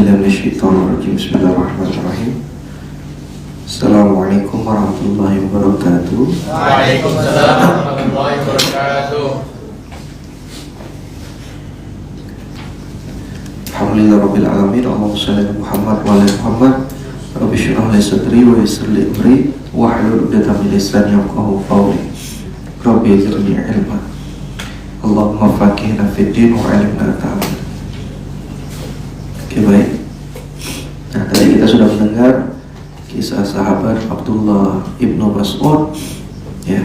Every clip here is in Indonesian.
A'udzubillahi Bismillahirrahmanirrahim. Assalamualaikum warahmatullahi wabarakatuh. Waalaikumsalam warahmatullahi wabarakatuh. Alhamdulillah rabbil alamin. Allahumma shalli ala Muhammad wa ala Muhammad. Rabbi shrah li sadri wa yassir li amri wahlul 'uqdatam min lisani yafqahu qawli. Rabbi zidni ilma. Allahumma faqihna fid din wa 'allimna ta'ala. Oke, baik. Nah, tadi kita sudah mendengar kisah sahabat Abdullah ibnu Mas'ud, ya.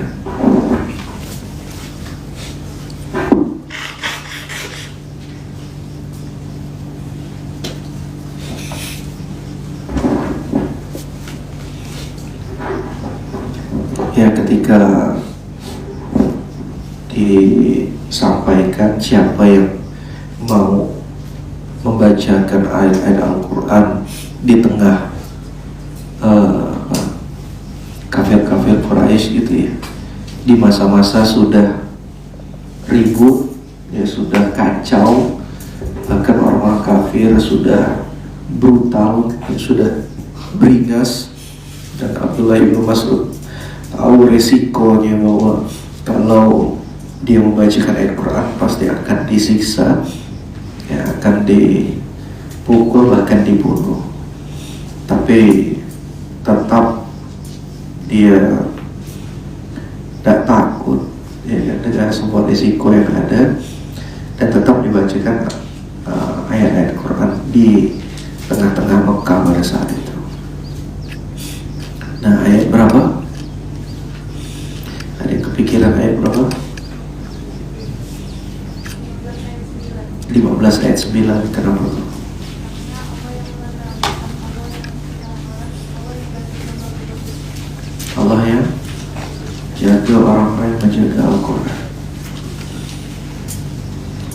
Ya, ketika disampaikan siapa yang mau membacakan ayat-ayat Al-Quran di tengah kafir-kafir Quraisy gitu ya, di masa-masa sudah ribut, ya sudah kacau, bahkan orang-orang kafir sudah brutal, sudah beringas, dan Abdullah bin Mas'ud tahu resikonya bahwa kalau dia membacakan ayat Quran pasti akan disiksa, ya, akan dipukul, bahkan dibunuh. Tapi tetap dia tidak takut, ya, dengan semua risiko yang ada, dan tetap dibacakan ayat-ayat Quran di tengah-tengah Mekah pada saat itu. Nah, ayat berapa? Ada kepikiran ayat berapa? 15 ayat 9. Kenapa? Allah ya jaga orang-orang yang menjaga Al-Quran.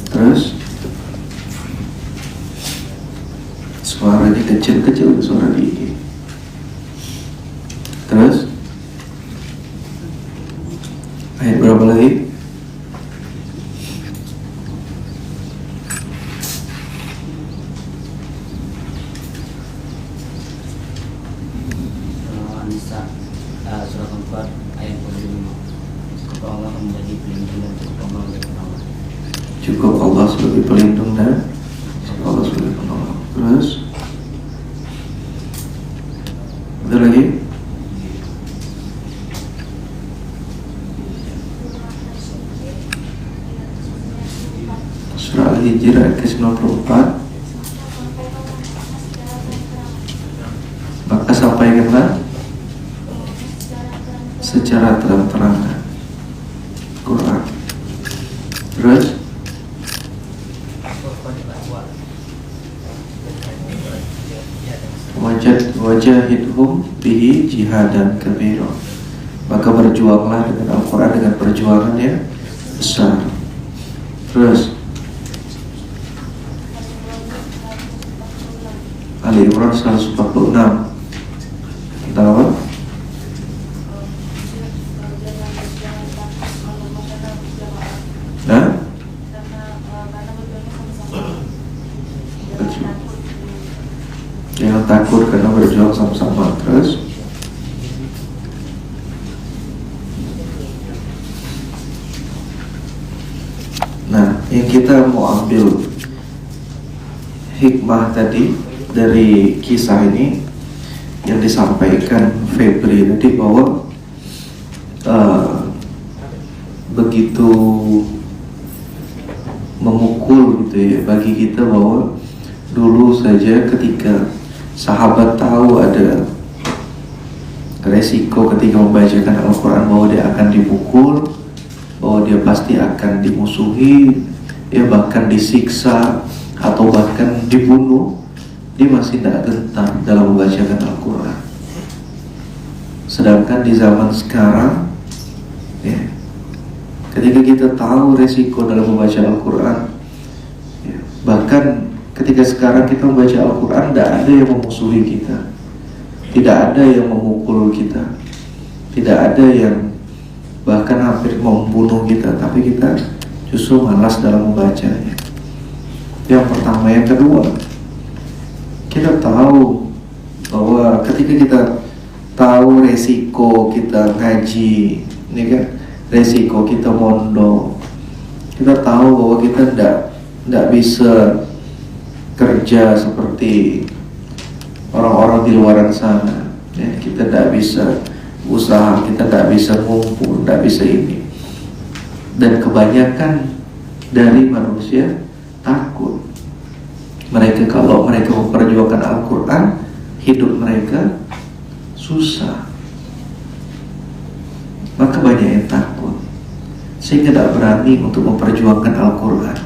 Terus suaranya kecil-kecil, suara di. Terus ayat berapa lagi? Surat 4 ayat 25. Cukup Allah menjadi pelindung dan cukup Allah menjadi penolong. Cukup Allah sebagai pelindung dan cukup Allah sebagai penolong. Terus ada lagi? Surah Al-Hijr ayat ke-94. Maka sampaikanlah secara terang-terangan Quran. Terus wajahidhum bihi jihadan kabira. Maka berjuanglah dengan Al-Quran dengan perjuangan yang besar. Terus Ali Imran 146 tentang apa? Jangan takut karena berjuang sama-sama. Terus nah, yang kita mau ambil hikmah tadi dari kisah ini yang disampaikan Febri tadi, bahwa begitu memukul gitu ya bagi kita, bahwa dulu saja ketika sahabat tahu ada resiko ketika membacakan Al-Quran, bahwa dia akan dipukul, bahwa dia pasti akan dimusuhi, ya bahkan disiksa atau bahkan dibunuh, dia masih tidak gentar dalam membacakan Al-Quran. Sedangkan di zaman sekarang, ya, ketika kita tahu resiko dalam membaca Al-Quran, ya, bahkan ketika sekarang kita membaca Al-Quran, tidak ada yang memusuhi kita, tidak ada yang memukul kita, tidak ada yang bahkan hampir membunuh kita, tapi kita justru malas dalam membacanya. Yang pertama. Yang kedua, ketika kita tahu resiko kita ngaji, ini kan resiko kita mondok, kita tahu bahwa kita tidak bisa kerja seperti orang-orang di luar sana, ya, kita tidak bisa usaha, kita tidak bisa ngumpul, tidak bisa ini. Dan kebanyakan dari manusia takut. Mereka kalau mereka memperjuangkan Al-Quran, hidup mereka susah. Maka banyak yang takut, sehingga tidak berani untuk memperjuangkan Al-Quran.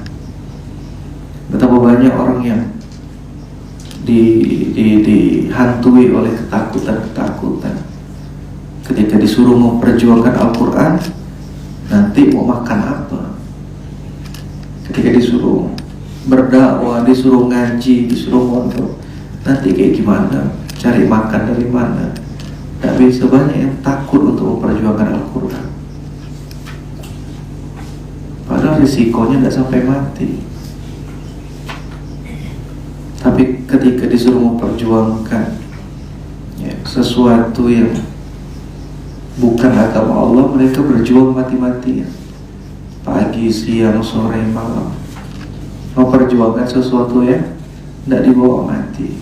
Betapa banyak orang yang dihantui oleh ketakutan-ketakutan. Ketika disuruh memperjuangkan Al-Quran, nanti mau makan apa? Ketika disuruh berdakwah, disuruh ngaji, disuruh mondok, nanti kayak gimana? Cari makan dari mana? Tak bisa. Banyak yang takut untuk memperjuangkan Al-Quran, padahal risikonya tidak sampai mati. Tapi ketika disuruh memperjuangkan, ya, sesuatu yang bukan agama Allah, mereka berjuang mati-matian, pagi, siang, sore, malam, memperjuangkan sesuatu yang tidak dibawa mati.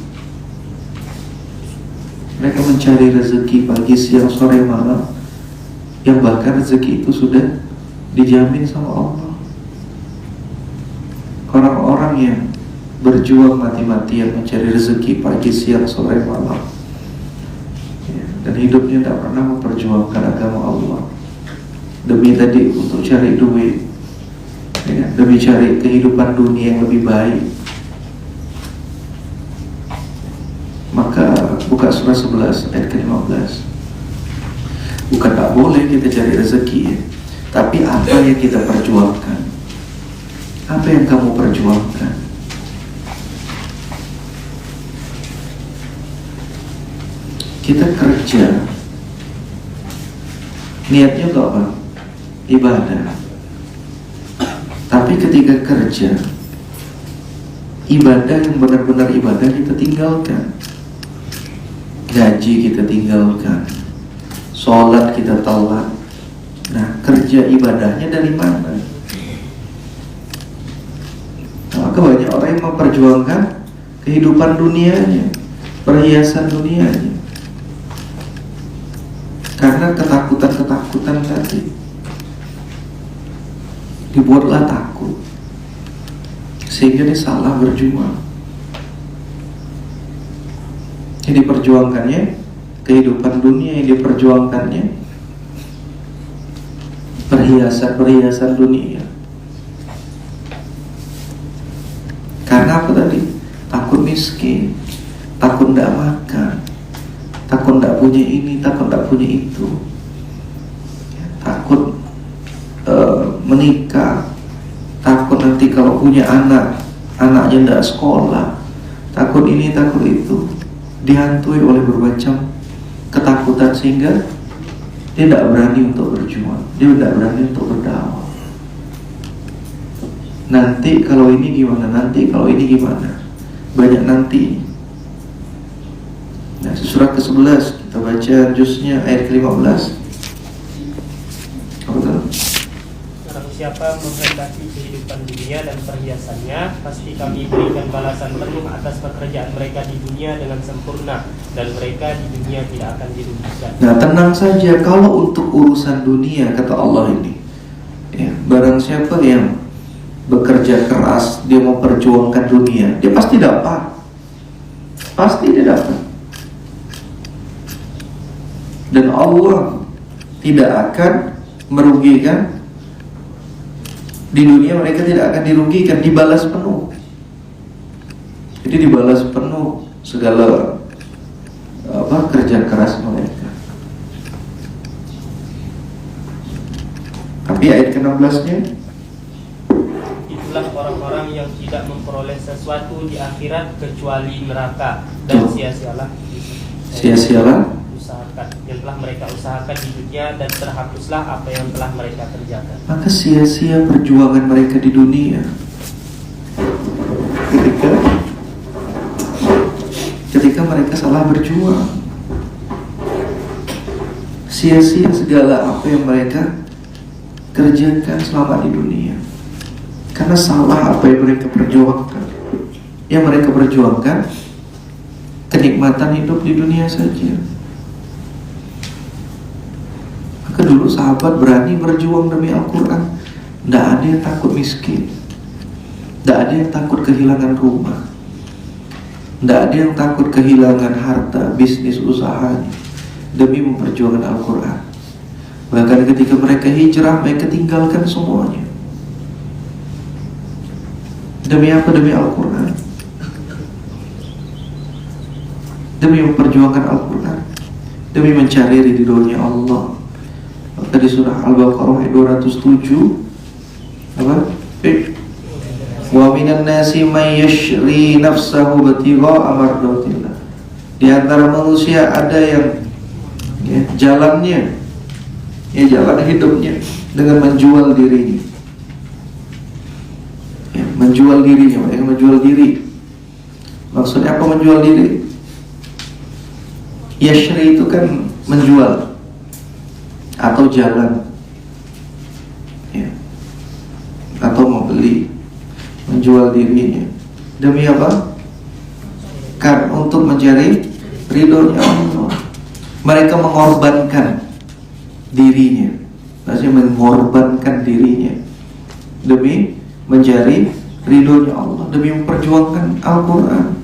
Mereka mencari rezeki pagi, siang, sore, malam, yang bahkan rezeki itu sudah dijamin sama Allah. Orang-orang yang berjuang mati-matian mencari rezeki pagi, siang, sore, malam, ya, dan hidupnya tidak pernah memperjuangkan agama Allah, demi tadi untuk cari duit, ya, demi cari kehidupan dunia yang lebih baik. Maka buka surah 11 ayat ke-15. Bukan tak boleh kita cari rezeki, ya, tapi apa yang kita perjuangkan? Apa yang kamu perjuangkan? Kita kerja, niatnya untuk apa? Ibadah. Tapi ketika kerja, ibadah yang benar-benar ibadah kita tinggalkan. Gaji kita tinggalkan, sholat kita tolak. Nah, kerja ibadahnya dari mana? Maka banyak orang yang memperjuangkan kehidupan dunianya, perhiasan dunianya, karena ketakutan-ketakutan tadi. Dibuatlah takut, sehingga dia salah berjuang. Yang diperjuangkannya kehidupan dunia, yang diperjuangkannya perhiasan-perhiasan dunia. Karena apa tadi? Takut miskin, takut tidak makan, takut tidak punya ini, takut tidak punya itu, takut menikah, takut nanti kalau punya anak, anaknya tidak sekolah, takut ini, takut itu. Dihantui oleh bermacam ketakutan, sehingga dia tidak berani untuk berjuang, dia tidak berani untuk berdakwah. Nanti kalau ini gimana, nanti kalau ini gimana, banyak nanti. Nah, surah ke-11 kita baca juznya ayat ke-15. Barang siapa menghendaki kehidupan dunia dan perhiasannya, pasti kami berikan balasan penuh atas pekerjaan mereka di dunia dengan sempurna, dan mereka di dunia tidak akan dirugikan. Nah, tenang saja kalau untuk urusan dunia, kata Allah ini, ya, barang siapa yang bekerja keras, dia memperjuangkan dunia, dia pasti dapat. Pasti dia dapat. Dan Allah tidak akan merugikan. Di dunia mereka tidak akan dirugikan, dibalas penuh. Jadi dibalas penuh segala kerja keras mereka. Tapi ayat ke-16-nya, itulah orang-orang yang tidak memperoleh sesuatu di akhirat kecuali neraka, dan sia-sialah usahakan yang telah mereka usahakan di dunia, dan terhapuslah apa yang telah mereka kerjakan. Maka sia-sia perjuangan mereka di dunia. Ketika mereka salah berjuang, sia-sia segala apa yang mereka kerjakan selama di dunia. Karena salah apa yang mereka perjuangkan. Yang mereka perjuangkan kenikmatan hidup di dunia saja. Maka dulu sahabat berani berjuang demi Al-Quran. Tidak ada yang takut miskin, tidak ada yang takut kehilangan rumah, tidak ada yang takut kehilangan harta, bisnis, usahanya, demi memperjuangkan Al-Quran. Bahkan ketika mereka hijrah, mereka tinggalkan semuanya. Demi apa? Demi Al-Quran. Demi memperjuangkan Al-Quran, demi mencari ridhonya Allah. Maka di surah Al-Baqarah ayat 207 apa? Wa minan nasi may yashri nafsahu batigha'a mardatillah. Di antara manusia ada yang jalannya, jalan hidupnya dengan menjual dirinya. Menjual dirinya, mereka menjual diri. Maksudnya apa menjual diri? Yashri itu kan menjual atau jalan, atau membeli, menjual dirinya. Demi apa? Kan untuk mencari ridhonya Allah. Mereka mengorbankan dirinya, maksudnya mengorbankan dirinya demi mencari ridhonya Allah, demi memperjuangkan Al-Quran.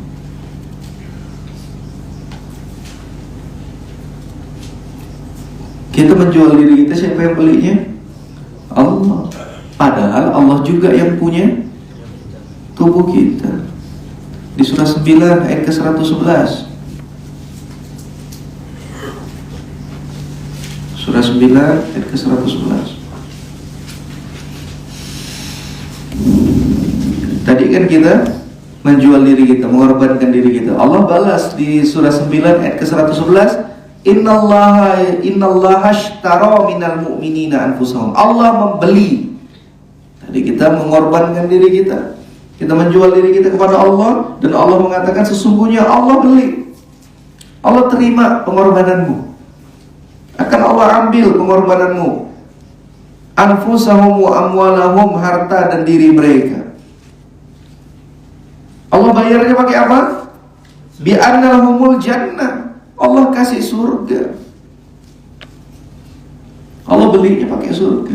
Kita menjual diri kita, siapa yang belinya? Allah. Padahal Allah juga yang punya tubuh kita. Di surah 9 ayat ke-111. Surah 9 ayat ke-111. Tadi kan kita menjual diri kita, mengorbankan diri kita. Allah balas di surah 9 ayat ke-111, Innallaha ashtara minal mu'minina anfusahum. Allah membeli. Tadi kita mengorbankan diri kita, kita menjual diri kita kepada Allah, dan Allah mengatakan sesungguhnya Allah beli. Allah terima pengorbananmu, akan Allah ambil pengorbananmu. Anfusahum wa amwalahum, harta dan diri mereka. Allah bayarnya pakai apa? Bi annahumul jannah. Allah kasih surga. Allah belinya pakai surga.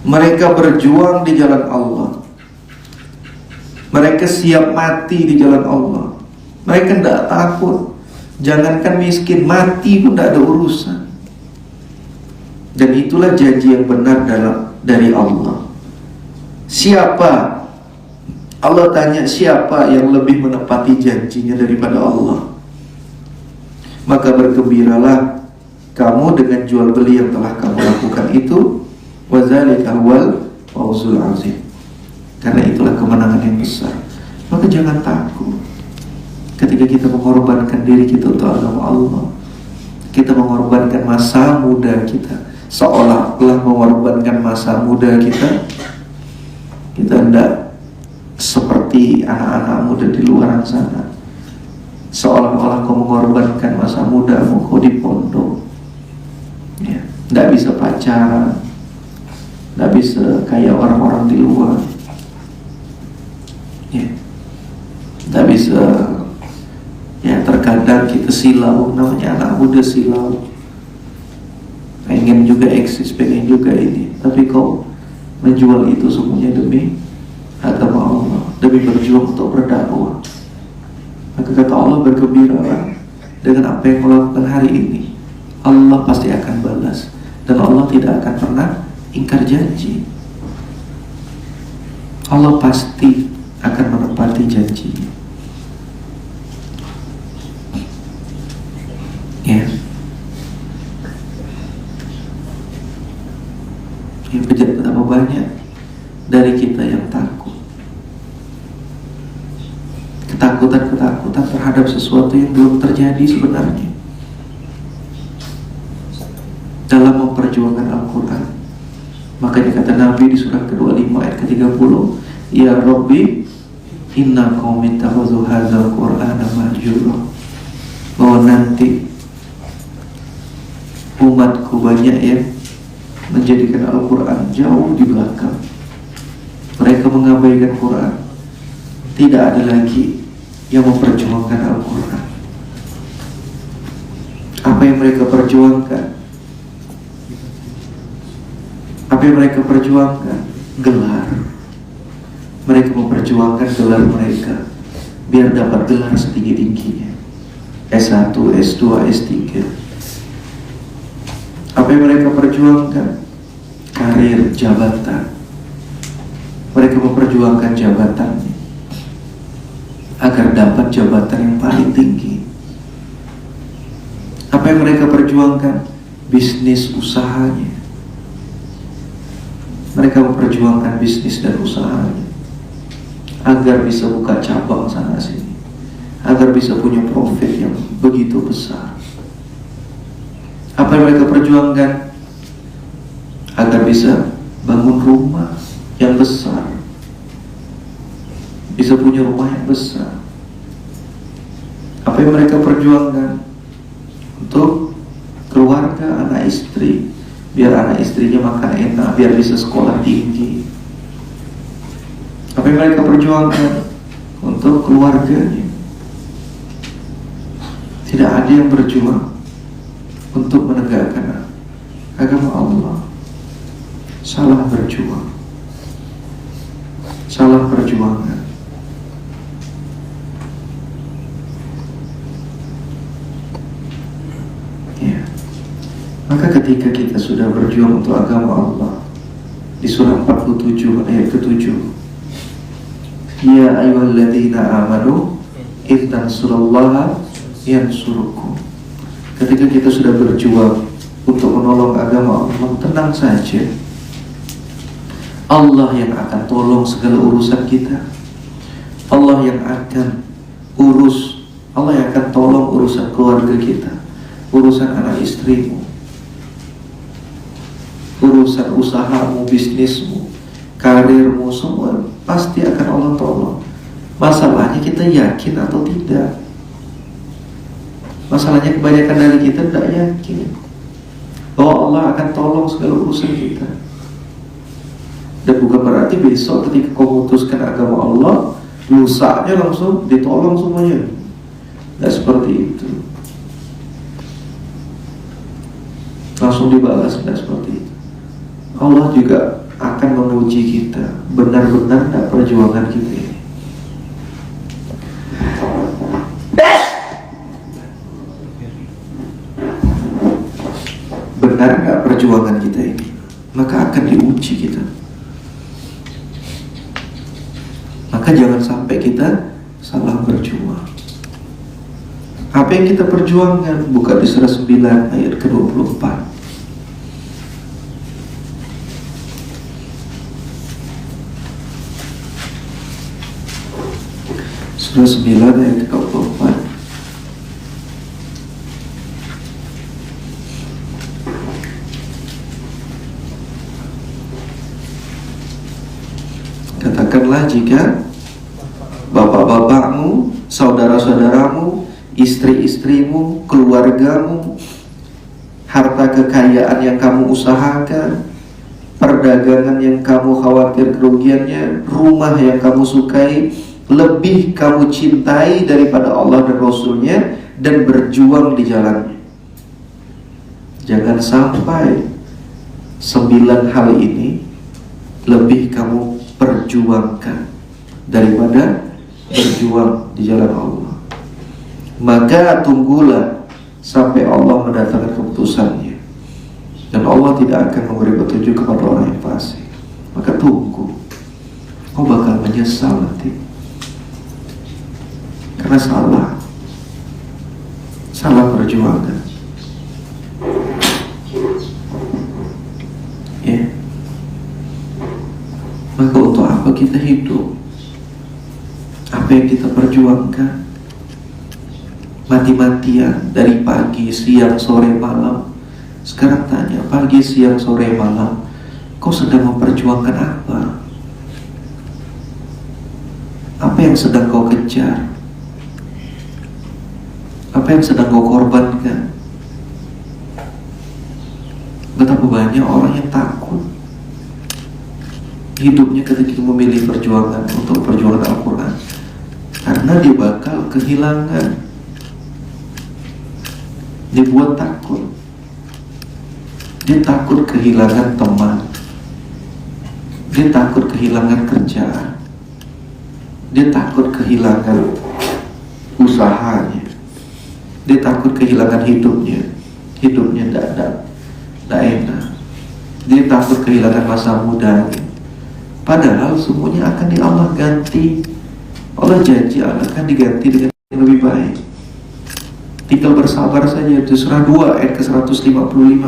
Mereka berjuang di jalan Allah. Mereka siap mati di jalan Allah. Mereka tidak takut. Jangankan miskin, mati pun tidak ada urusan. Dan itulah janji yang benar dari Allah. Siapa? Allah tanya, siapa yang lebih menepati janjinya daripada Allah? Maka bergembiralah kamu dengan jual beli yang telah kamu lakukan itu. Wa dzalika huwal fawzul azim. Karena itulah kemenangan yang besar. Maka jangan takut ketika kita mengorbankan diri kita untuk agama Allah. Kita mengorbankan masa muda kita, seolah-olah mengorbankan masa muda kita. Kita hendak seperti anak-anak muda di luar sana, seolah-olah kau mengorbankan masa mudamu, kau di pondok, tidak bisa pacaran, tidak bisa kayak orang-orang di luar, tidak bisa. Terkadang kita silau, namanya anak muda silau, pengen juga eksis, pengen juga ini, tapi kau menjual itu semuanya demi agama Allah, demi berjuang untuk berdakwah. Maka kata Allah, bergembiralah dengan apa yang kau lakukan hari ini. Allah pasti akan balas, dan Allah tidak akan pernah ingkar janji. Allah pasti akan menepati janjinya. Betapa banyak dari kita yang takut, ketakutan terhadap sesuatu yang belum terjadi sebenarnya. Dalam memperjuangkan Al-Quran, makanya kata Nabi di surah ke-25 ayat ke-30, Ya Rabbi, inna qaumi takhudhu hadzal Qur'ana mahjura. bahwa nanti umatku banyak yang menjadikan Al-Quran jauh di belakang. Mereka mengabaikan Quran. Tidak ada lagi yang memperjuangkan Al-Quran. Apa yang mereka perjuangkan? Apa yang mereka perjuangkan? Gelar. Mereka memperjuangkan gelar mereka biar dapat gelar setinggi-tingginya, S1, S2, S3. Apa yang mereka perjuangkan? Karir, jabatan. Mereka memperjuangkan jabatannya agar dapat jabatan yang paling tinggi. Apa yang mereka perjuangkan? Bisnis usahanya. Mereka memperjuangkan bisnis dan usahanya agar bisa buka cabang sana sini, agar bisa punya profit yang begitu besar. Apa yang mereka perjuangkan? Agar bisa bangun rumah yang besar, bisa punya rumah yang besar. Apa yang mereka perjuangkan? Untuk keluarga, anak istri, biar anak istrinya makan enak, biar bisa sekolah tinggi. Apa yang mereka perjuangkan? Untuk keluarganya. Tidak ada yang berjuang untuk menegakkan agama Allah. Salah berjuang, salah perjuangan. Ya. Maka ketika kita sudah berjuang untuk agama Allah, di surah 47 ayat ke-7, ya ayyuhalladzina amanu in tansurullaha yansurukum. Ketika kita sudah berjuang untuk menolong agama Allah, tenang saja, Allah yang akan tolong segala urusan kita. Allah yang akan urus, Allah yang akan tolong urusan keluarga kita, urusan anak istrimu, urusan usahamu, bisnismu, karirmu, semua pasti akan Allah tolong. Masalahnya kita yakin atau tidak. Masalahnya kebanyakan dari kita tidak yakin bahwa Allah akan tolong segala urusan kita. Dan bukan berarti besok ketika kau memutuskan agama Allah, lusanya langsung ditolong semuanya. Tidak seperti itu. Langsung dibalas, tidak seperti itu. Allah juga akan menguji kita, benar-benar tidak perjuangan kita ini. Benar nggak perjuangan kita ini? Maka akan diuji kita. Maka jangan sampai kita salah berjuang. Apa yang kita perjuangkan? Buka di surah 9 ayat ke-24. Surah 9 ayat ke-24. Katakanlah jika bapak-bapakmu, saudara-saudaramu, istri-istrimu, keluargamu, harta kekayaan yang kamu usahakan, perdagangan yang kamu khawatir kerugiannya, rumah yang kamu sukai, lebih kamu cintai daripada Allah dan Rasulnya, dan berjuang di jalannya. Jangan sampai 9 hal ini lebih kamu perjuangkan daripada berjuang di jalan Allah. Maka tunggulah sampai Allah mendatangkan keputusannya, dan Allah tidak akan memberi petunjuk kepada orang yang fasik. Maka tunggu, kau bakal menyesal nanti, karena salah perjuangan. Ya. Maka untuk apa kita hidup? Apa yang kita perjuangkan? Mati-matian dari pagi, siang, sore, malam. Sekarang tanya, pagi, siang, sore, malam, kau sedang memperjuangkan apa? Apa yang sedang kau kejar? Apa Apa yang sedang kau korbankan? Betapa banyak orang yang takut hidupnya ketika memilih perjuangan untuk perjuangan Al-Quran, karena dia bakal kehilangan. Dibuat takut. Dia takut kehilangan teman, dia takut kehilangan kerjaan, dia takut kehilangan usahanya, dia takut kehilangan hidupnya tidak enak, dia takut kehilangan masa mudanya. Padahal semuanya akan di Allah ganti. Allah janji akan diganti dengan yang lebih baik. Tinggal bersabar saja. Itu surah 2 ayat ke-155.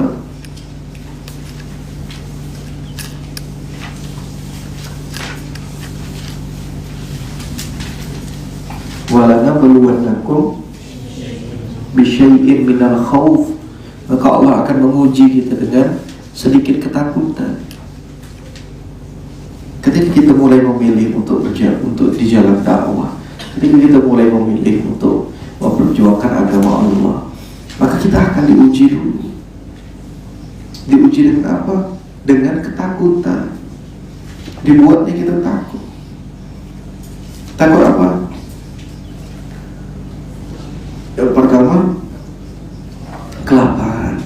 Walanabluwannakum bisyai'in minal khawf. Maka Allah akan menguji kita dengan sedikit ketakutan. Ketika kita mulai memilih untuk di jalan dakwah, ketika kita mulai memilih untuk memperjuangkan agama Allah, maka kita akan diuji dulu. Diuji dengan apa? Dengan ketakutan. Dibuatnya kita takut. Takut apa? Yang pertama, kelaparan.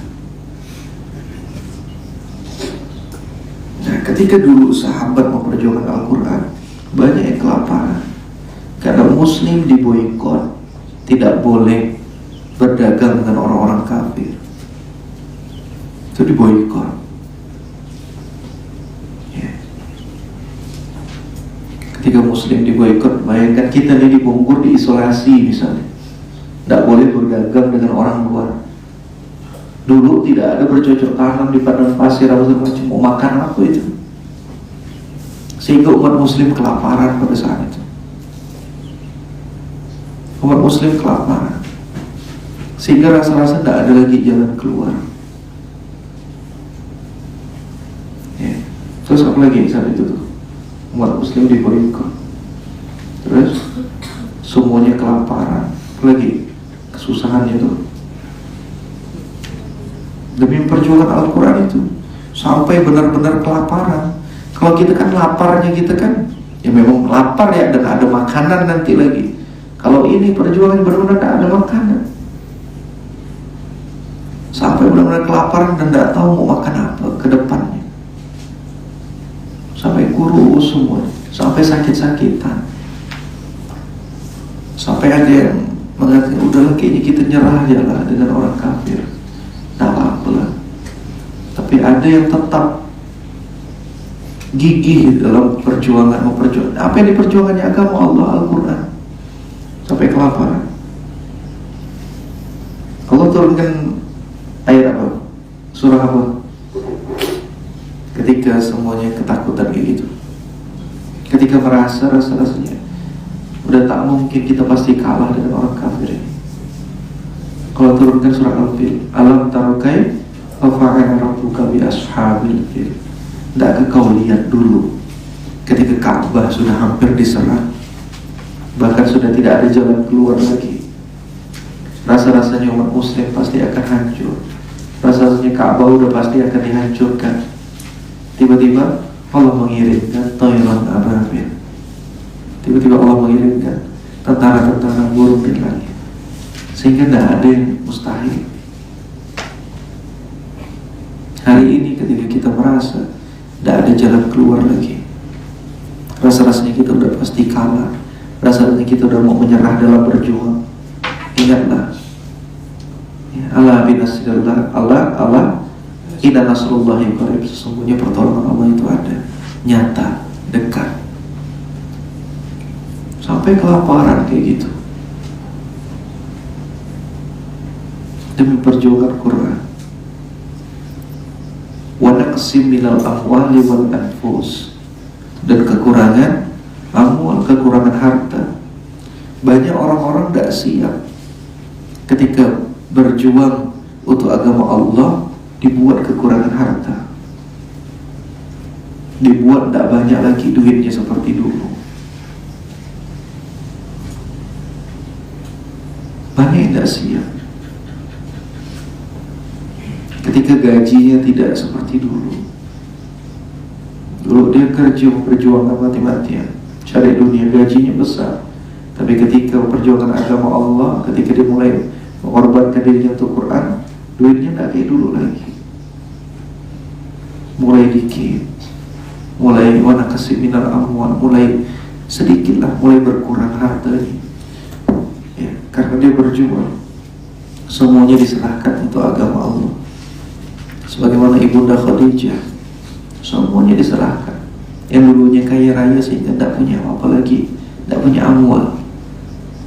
Nah, ketika dulu sahabat memperjuangkan Al-Quran, banyak yang kelaparan karena Muslim diboikot, tidak boleh berdagang dengan orang-orang kafir. Itu diboikot. Ya. Ketika Muslim diboikot, bayangkan kita ini dibungkur, diisolasi misalnya, tidak boleh berdagang dengan orang luar. Dulu tidak ada bercocok tanam di padang pasir atau macam, mau makan apa itu, sehingga umat Muslim kelaparan pada saat itu. Umat Muslim kelaparan sehingga rasa-rasa tidak ada lagi jalan keluar. Ya. Terus apa lagi saat itu tuh? Umat Muslim diboikot, terus semuanya kelaparan, apalagi kesusahannya tuh. Demi perjuangan Al-Quran itu sampai benar-benar kelaparan. Kalau kita kan laparnya kita kan ya memang lapar ya, dan ada makanan nanti lagi. Kalau ini perjuangan benar-benar tidak ada makanan, sampai benar-benar kelaparan dan tidak tahu mau makan apa ke depannya, sampai kurus semua, sampai sakit-sakitan, sampai ada yang mengatakan udahlah kayaknya kita nyerah aja lah dengan orang kafir, tak apa-apalah. Tapi ada yang tetap gigih dalam perjuangan, memperjuangkan apa yang diperjuangannya agama Allah, Al-Quran, sampai kelaparan. Allah turunkan ayat apa? Surah apa? Ketika semuanya ketakutan kayak gitu, ketika merasa rasanya udah tak mungkin kita pasti kalah dengan orang kafir ini, kalau turunkan surah Al-Fil, alam tarokai fa'ala rabbuka bi ashabil fil. Tidak kau lihat dulu ketika Ka'bah sudah hampir diserang, bahkan sudah tidak ada jalan keluar lagi, rasa-rasanya umat Muslim pasti akan hancur, rasa-rasanya Ka'bah udah pasti akan dihancurkan. Tiba-tiba Allah mengirimkan Thayran ababil. Tiba-tiba Allah mengirimkan tentara-tentara burung di langit, sehingga tidak ada yang mustahil. Hari ini ketika kita merasa tidak ada jalan keluar lagi, rasa-rasanya kita udah pasti kalah, rasa-rasanya kita udah mau menyerah dalam berjuang, ingatlah ya, Allah binasrillah, Allah inna nasrullahi qarib. Sesungguhnya pertolongan Allah itu ada, nyata, dekat. Sampai kelaparan kayak gitu demi perjuangan Quran. Wa naqsim minal amwali wal anfus, dan kekurangan amwal, kekurangan harta. Banyak orang-orang tidak siap ketika berjuang untuk agama Allah, dibuat kekurangan harta, dibuat tidak banyak lagi duitnya seperti dulu. Banyak yang tidak siap. Ketika gajinya tidak seperti dulu. Dulu dia kerja memperjuangkan mati-matian, cari dunia, gajinya besar. Tapi ketika perjuangan agama Allah, ketika dia mulai mengorbankan dirinya untuk Quran, duitnya tidak kayak dulu lagi. Mulai dikit, mulai wana kasih minal amwal, mulai sedikit lah, mulai berkurang hartanya. Ya, karena dia berjuang, semuanya diserahkan untuk agama Allah. Sebagaimana Ibunda Khadijah, semuanya diserahkan. Yang dulunya kaya raya sehingga tidak punya apa lagi, tidak punya amwal.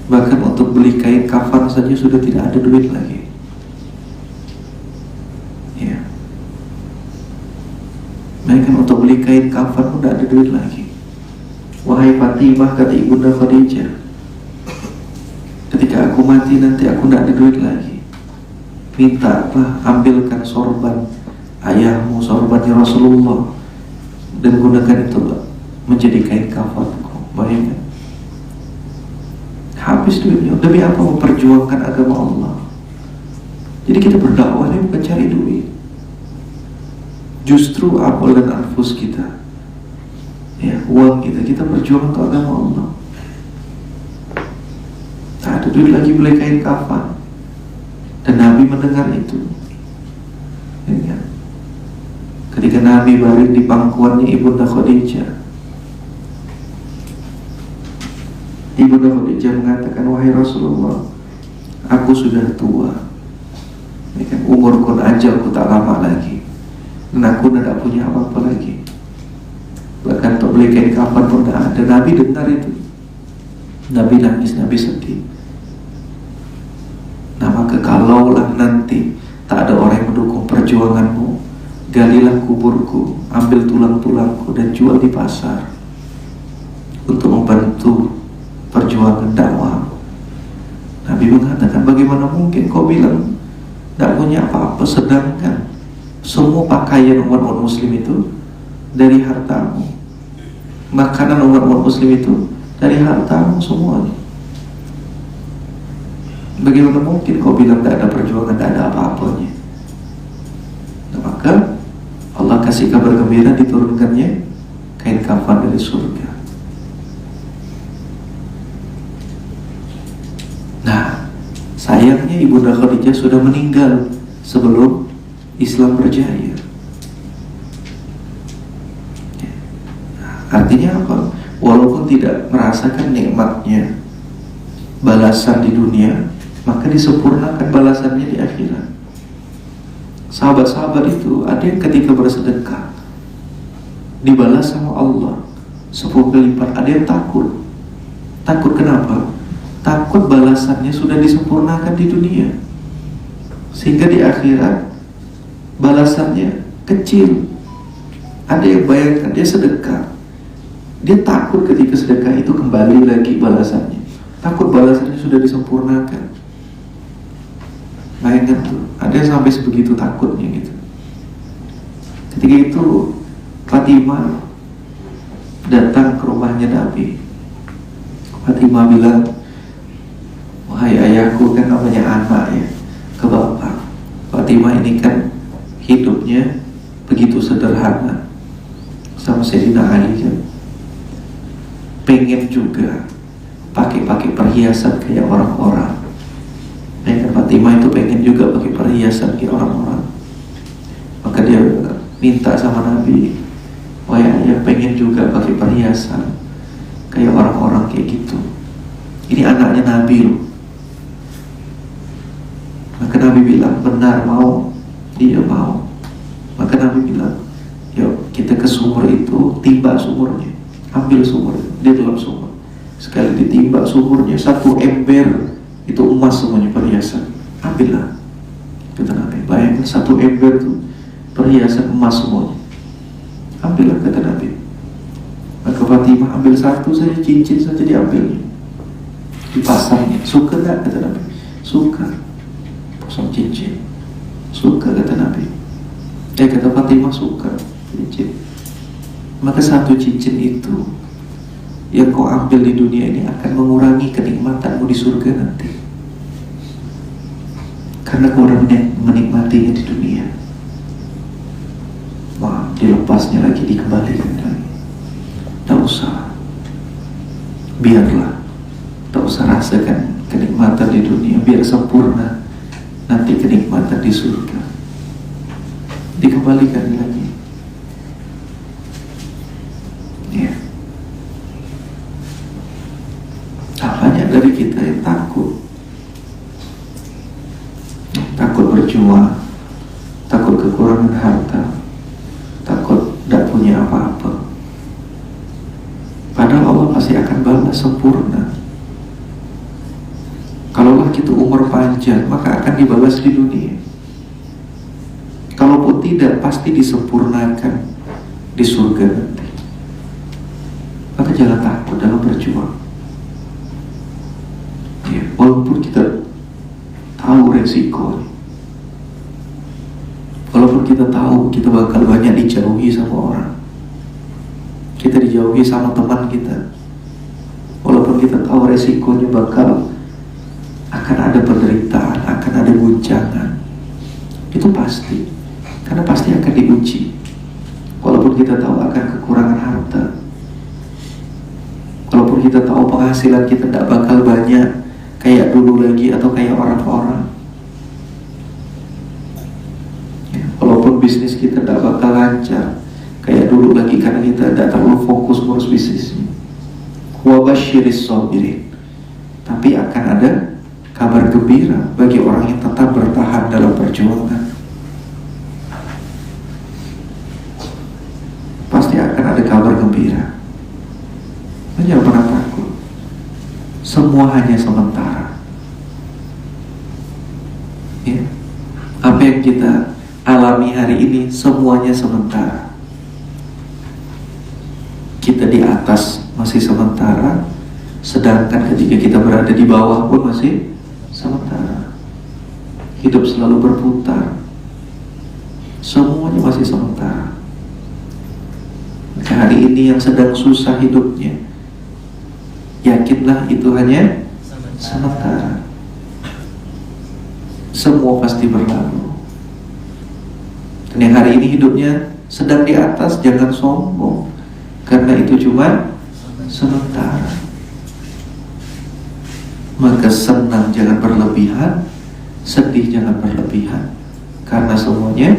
Bahkan untuk beli kain kafan saja sudah tidak ada duit lagi. Ya. Bahkan untuk beli kain kafan pun tidak ada duit lagi. Wahai Fatimah, kata Ibunda Khadijah, ketika aku mati nanti aku tidak ada duit lagi. Mintalah ambilkan sorban ayahmu, sorbannya Rasulullah, dan gunakan itu menjadi kain kafanku. Bayangkan, habis duitnya. Demi apa? Memperjuangkan agama Allah. Jadi kita berdakwah ini bukan cari duit. Justru amal dan anfus kita, ya, uang kita berjuang untuk agama Allah. Tak ada duit lagi beli kain kafan. Dan Nabi mendengar itu, ya. Ketika Nabi baring di pangkuannya Ibunda Khadijah, Ibunda Khadijah mengatakan, wahai Rasulullah, aku sudah tua, ya kan, umurku ajalku tak lama lagi, dan aku tidak punya apa-apa lagi. Bahkan untuk beli kain kafan pun tidak ada. Nabi dengar itu, Nabi nangis, Nabi sedih. Nah maka kalaulah nanti tak ada orang yang mendukung perjuanganmu, galilah kuburku, ambil tulang-tulangku dan jual di pasar untuk membantu perjuangan dakwah. Nabi mengatakan, bagaimana mungkin kau bilang tidak punya apa-apa, sedangkan semua pakaian umat muslim itu dari hartamu, makanan umat muslim itu dari hartamu semuanya. Bagaimana mungkin kau bilang tidak ada perjuangan, tidak ada apa-apanya? Nah, maka Allah kasih kabar gembira, diturunkannya kain kafan dari surga. Nah, sayangnya Ibunda Khadijah sudah meninggal sebelum Islam berjaya. Artinya apa? Walaupun tidak merasakan nikmatnya balasan di dunia, maka disempurnakan balasannya di akhirat. Sahabat-sahabat itu ada yang ketika bersedekah dibalas sama Allah 10 kali lipat. Ada yang takut. Takut kenapa? Takut balasannya sudah disempurnakan di dunia, sehingga di akhirat balasannya kecil. Ada yang bayangkan dia sedekah, dia takut ketika sedekah itu kembali lagi balasannya. Takut balasannya sudah disempurnakan. Bayangkan tuh, ada yang sampai sebegitu takutnya gitu. Ketika itu Fatimah datang ke rumahnya Nabi. Fatimah bilang, wahai ayahku, kan namanya anak ya, ke bapak. Fatimah ini kan hidupnya begitu sederhana sama Sayyidina Ali kan. Pengen juga pakai perhiasan kayak orang-orang. Ya kan, Fatimah itu pengen juga pakai perhiasan kayak orang-orang. Maka dia minta sama Nabi, wahai ayah, pengen juga pakai perhiasan kayak orang-orang kayak gitu. Ini anaknya Nabi loh. Maka Nabi bilang, benar, mau? Dia mau. Maka Nabi bilang, yuk kita ke sumur itu, timba sumurnya, ambil sumur di dalam sumur. Sekali ditimba sumurnya, 1 ember itu emas semuanya, perhiasan. Ambillah, kata Nabi. Bayangkan 1 ember itu perhiasan emas semuanya. Ambillah, kata Nabi. Maka Fatimah ambil 1 saja, cincin saja diambilnya, dipasangnya. Suka tak, kata Nabi? Suka. Pasang cincin. Suka, kata Nabi. Kata Fatimah, suka cincin. Maka 1 cincin itu yang kau ambil di dunia ini akan mengurangi kenikmatanmu di surga nanti. karena kau udah menikmatinya di dunia. Wah, dilepasnya lagi, dikembalikan lagi. Tak usah, biarlah, tak usah rasakan kenikmatan di dunia, biar sempurna nanti kenikmatan di surga. Dikembalikan lagi. Ya. Banyak dari kita yang takut berjuang, takut kekurangan harta, takut tidak punya apa-apa. Padahal Allah pasti akan balas sempurna. Kalaulah kita umur panjang, maka akan dibalas di dunia. Kalaupun tidak, pasti disempurnakan di surga nanti. Maka jangan takut dalam berjuang. Ya, walaupun kita tahu resiko, walaupun kita tahu kita bakal banyak dijauhi sama orang, kita dijauhi sama teman kita, walaupun kita tahu resikonya bakal akan ada penderitaan, akan ada guncangan, itu pasti, karena pasti akan diuji. Walaupun kita tahu akan kekurangan harta, walaupun kita tahu penghasilan kita tidak bakal banyak kayak dulu lagi atau kayak orang-orang, ya, walaupun bisnis kita tidak bakal lancar kayak dulu lagi karena kita tidak terlalu fokus ngurus bisnisnya. Wa basyiris sabirin. Tapi akan ada kabar gembira bagi orang yang tetap bertahan dalam perjuangan. Pasti akan ada kabar gembira. Jangan pernah takut. Semua hanya sementara. Ya. Apa yang kita alami hari ini semuanya sementara. Kita di atas masih sementara, sedangkan ketika kita berada di bawah pun masih sementara. Hidup selalu berputar. Semuanya masih sementara. Maka hari ini yang sedang susah hidupnya, yakinlah itu hanya sementara. Semua pasti berlalu. Dan yang hari ini hidupnya sedang di atas, jangan sombong, karena itu cuma sementara. Maka senang jangan berlebihan, sedih jangan berlebihan, karena semuanya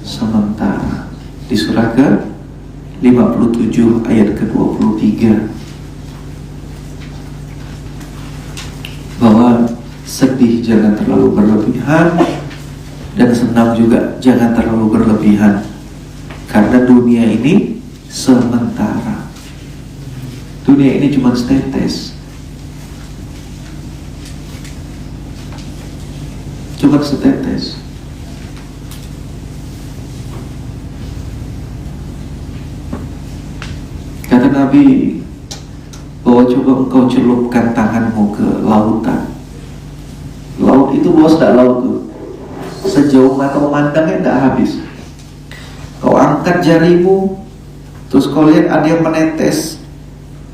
sementara. Di surah ke-57 ayat ke-23, bahwa sedih jangan terlalu berlebihan dan senang juga jangan terlalu berlebihan, karena dunia ini sementara. Dunia ini cuma setetes, cuma setetes. Kata Nabi bahwa coba engkau celupkan tanganmu ke lautan. Laut itu bos, tidak laut tuh, sejauh mata memandangnya tidak habis. Kau angkat jarimu, terus kau lihat ada yang menetes,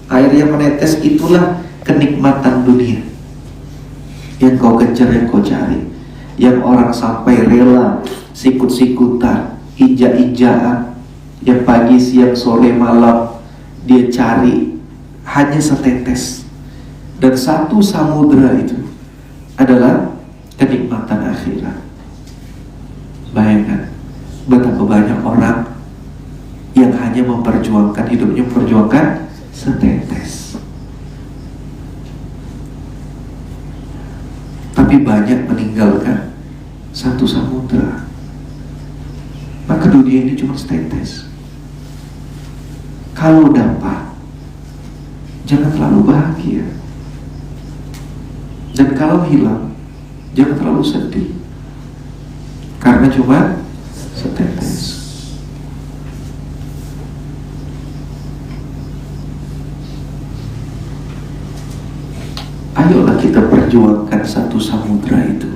air yang menetes, itulah kenikmatan dunia yang kau kejar, yang kau cari, yang orang sampai rela sikut-sikutan, injak-injakan, yang pagi, siang, sore, malam dia cari, hanya setetes. Dan satu samudra itu adalah kenikmatan akhirat. Bayangkan betapa banyak orang yang hanya memperjuangkan hidupnya, memperjuangkan setetes, tapi banyak meninggalkan satu samudra. Maka dunia ini cuma setetes. Kalau dapat, jangan terlalu bahagia, dan kalau hilang, jangan terlalu sedih, karena cuma setetes. Ayolah kita perjuangkan satu samudra itu.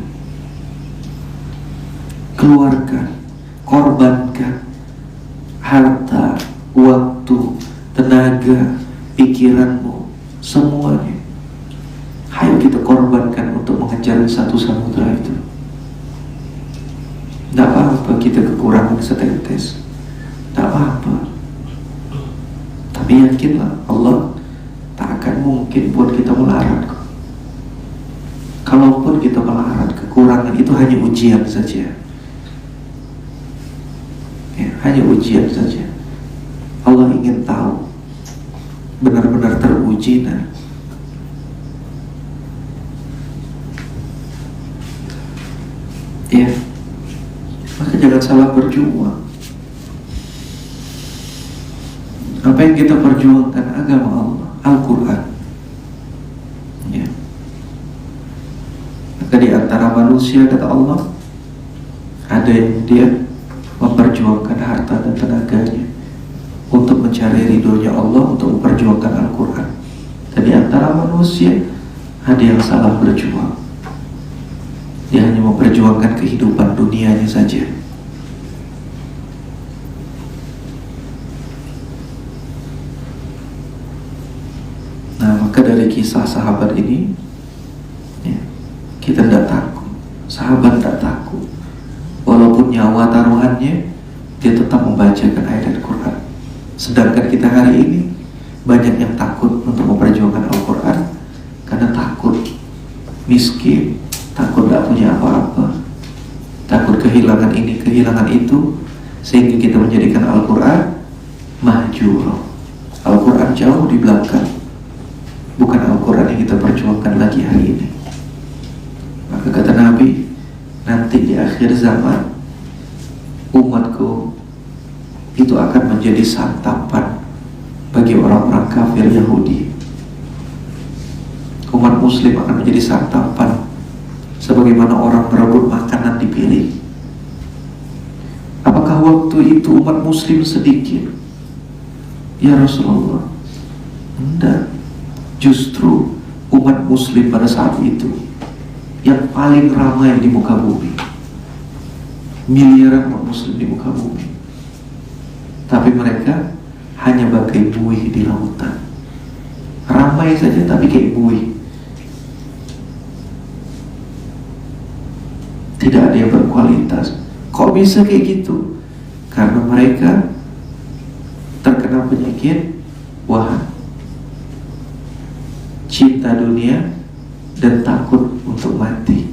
Keluarkan, korbankan harta, waktu, tenaga, pikiranmu, semuanya. Ayo kita korbankan untuk mengejar satu samudra itu. kekurangan setetes, tak apa-apa. Tapi yakinlah Allah tak akan mungkin buat kita melarat. Kalaupun kita melarat, kekurangan itu hanya ujian saja. Ya, hanya ujian saja. Allah ingin tahu benar-benar teruji. Nah, ya, maka jangan salah berjuang. Apa yang kita perjuangkan agama Allah, Al-Quran. Ya. Maka di antara manusia, kata Allah, ada yang dia memperjuangkan harta dan tenaganya untuk mencari ridhonya Allah, untuk memperjuangkan Al-Quran. Dan di antara manusia ada yang salah berjuang. Dia hanya memperjuangkan kehidupan dunianya saja. Nah, maka dari kisah sahabat ini, ya, kita tidak takut. Sahabat tak takut. Walaupun nyawa taruhannya, dia tetap membacakan ayat Al-Quran. Sedangkan kita hari ini banyak yang takut untuk memperjuangkan Al-Quran karena takut miskin, takut tak punya apa-apa, takut kehilangan ini, kehilangan itu, sehingga kita menjadikan Al-Quran mahjur. Al-Quran jauh di belakang. Bukan Al-Quran yang kita perjuangkan lagi hari ini. Maka kata Nabi, nanti di akhir zaman umatku itu akan menjadi santapan bagi orang-orang kafir Yahudi. Umat muslim akan menjadi santapan sebagaimana orang berebut makanan dipilih. Apakah waktu itu umat muslim sedikit? Ya Rasulullah, tidak. Justru umat muslim pada saat itu yang paling ramai di muka bumi. Miliaran umat muslim di muka bumi. Tapi mereka hanya bagai buih di lautan. Ramai saja tapi kayak buih. Tidak ada yang berkualitas. Kok bisa kayak gitu? Karena mereka terkena penyakit wahan, cinta dunia, dan takut untuk mati,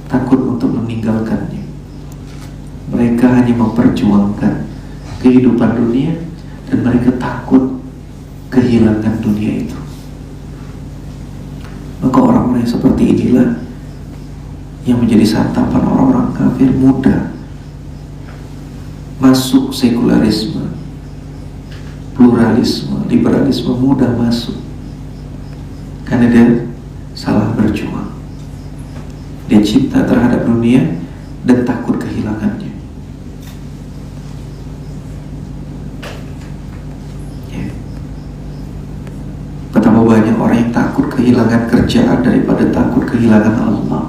takut untuk meninggalkannya. Mereka hanya memperjuangkan kehidupan dunia dan mereka takut kehilangan dunia itu. Maka orang-orang yang seperti inilah yang menjadi santapan orang-orang kafir. Mudah masuk sekularisme, pluralisme, liberalisme, mudah masuk karena dia salah berjuang. Dia cinta terhadap dunia dan takut kehilangannya. Ya. Betapa banyak orang yang takut kehilangan kerjaan daripada takut kehilangan Allah.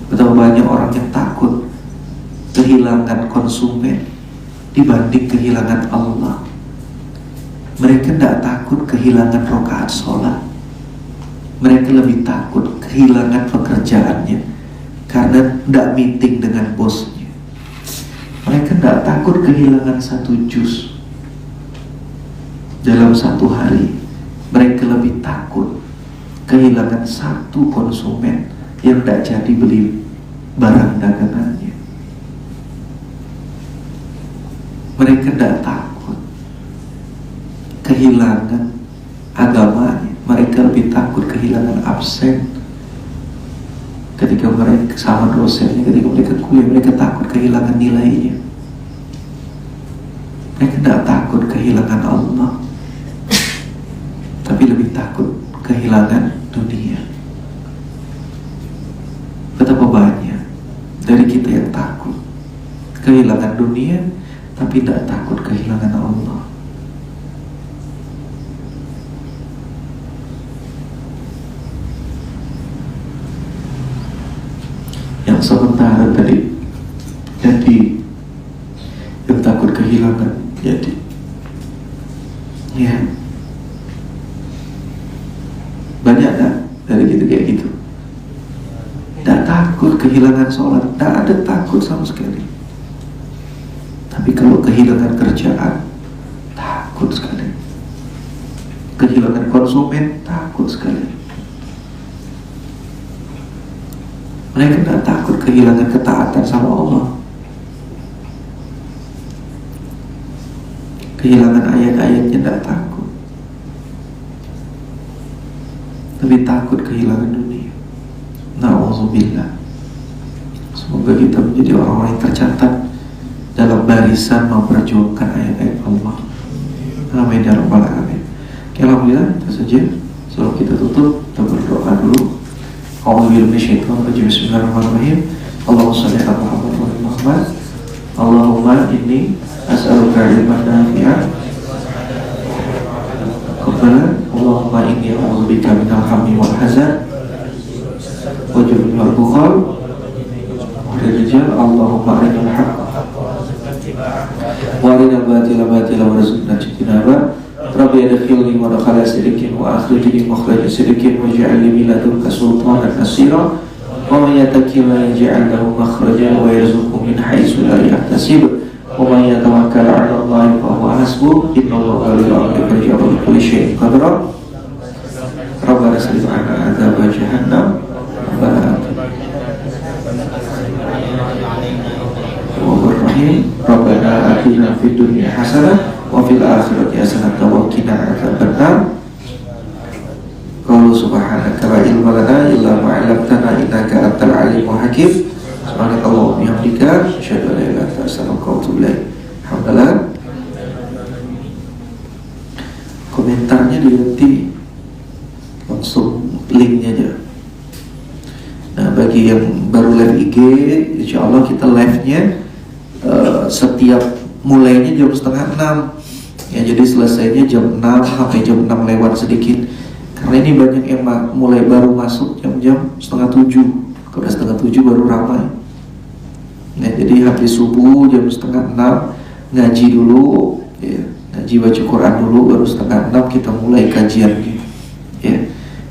Betapa banyak orang yang takut kehilangan konsumen dibanding kehilangan Allah. Mereka tidak takut kehilangan rakaat sholat. Mereka lebih takut kehilangan pekerjaannya karena tidak meeting dengan bosnya. Mereka tidak takut kehilangan satu juz dalam satu hari. Mereka lebih takut kehilangan satu konsumen yang tidak jadi beli barang dagangannya. Mereka tidak takut kehilangan agamanya. Mereka lebih takut kehilangan absen ketika mereka sama dosennya, ketika mereka kuliah. Mereka takut kehilangan nilainya. Mereka tidak takut kehilangan Allah, tapi lebih takut kehilangan dunia. Betapa banyak dari kita yang takut kehilangan dunia tapi tidak takut kehilangan Allah. Yang sementara tadi jadi yang takut kehilangan jadi ya banyak tak dari gitu kayak gitu. Tidak takut kehilangan sholat, tidak ada takut sama sekali. Tapi kalau kehilangan kerjaan, takut sekali. Kehilangan konsumen, takut sekali. Mereka tidak takut kehilangan ketaatan sama Allah, kehilangan ayat-ayatnya tidak takut, tapi takut kehilangan dunia. Na'udzubillah. Semoga kita menjadi orang-orang yang tercatat dalam barisan memperjuangkan ayat-ayat Allah. Amin ya rabbal alamin. Alhamdulillah, itu saja. Sebelum kita tutup, kita berdoa dulu. Bismillahirrahmanirrahim. Allahumma shalli ala Muhammad wa ala Muhammad. Allahumma inni as'aluka ilman nafi'an. Allahumma inni a'udzubika minal hammi wal hazan wa jubni wal bukhal wa rijal. Allahumma arinal haqqa wa arinal batila batila warzuqna ijtinaba. Rabbi adkhilni mudkhala sidqin wa akhrijni mukhraja sidqin waj'al li min ladunka sultanan nasira. Wa man yattaqilla yaj'al lahu makhraja wa yarzuqhu min haitsu la yahtasib. Wa man yatawakkal 'ala Allahi fa huwa hasbuh. Innallaha la yughayyiru bi kulli shay'in qadra. Rabbana srif 'anna 'adzaba jahannam. Rabbana atina fid dunya hasanah wa fil akhirati hasanah wa qina adzabannar. Qul subhanaka la ilma lana illa ma 'allamtana innaka antal alimul hakim. Subhanakallahumma wa bihamdika asyhadu an la ilaha illa anta astaghfiruka wa atubu ilaik. Alhamdulillah. Komentarnya diganti langsung linknya aja. Nah, bagi yang baru live IG, insyaallah kita live-nya setiap mulainya jam 5:30 ya, jadi selesainya jam 6 sampai jam 6 lewat sedikit, karena ini banyak yang mulai baru masuk jam-jam 6:30. Kalau 6:30 baru ramai ya, jadi habis subuh jam 5:30 ngaji dulu ya, ngaji baca Quran dulu, baru 5:30 kita mulai kajian ya.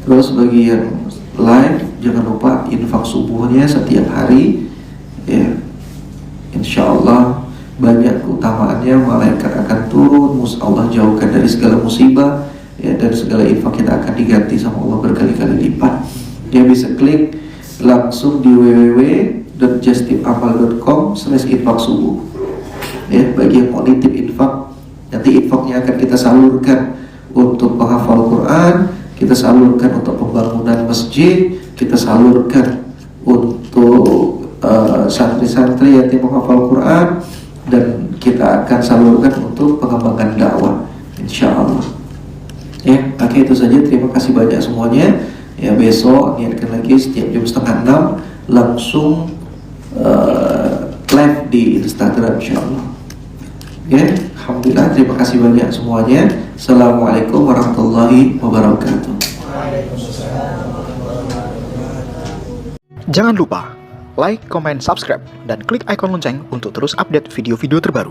Terus bagi yang live jangan lupa infak subuhnya setiap hari ya. InsyaAllah banyak keutamaannya, malaikat akan turun, Allah jauhkan dari segala musibah ya, dan segala infak kita akan diganti sama Allah berkali-kali lipat. Dia bisa klik langsung di www.justifamal.com/infak subuh ya. Bagi yang mau nitip infak, nanti infaknya akan kita salurkan untuk penghafal Quran, kita salurkan untuk pembangunan masjid, kita salurkan untuk santri-santri yang menghafal Quran, dan kita akan salurkan untuk pengembangan dakwah insyaallah ya. Oke, itu saja, terima kasih banyak semuanya ya. Besok niatkan lagi setiap jam 5:30 langsung live di Instagram insyaallah ya. Alhamdulillah, terima kasih banyak semuanya. Assalamualaikum warahmatullahi wabarakatuh. Jangan lupa like, comment, subscribe, dan klik icon lonceng untuk terus update video-video terbaru.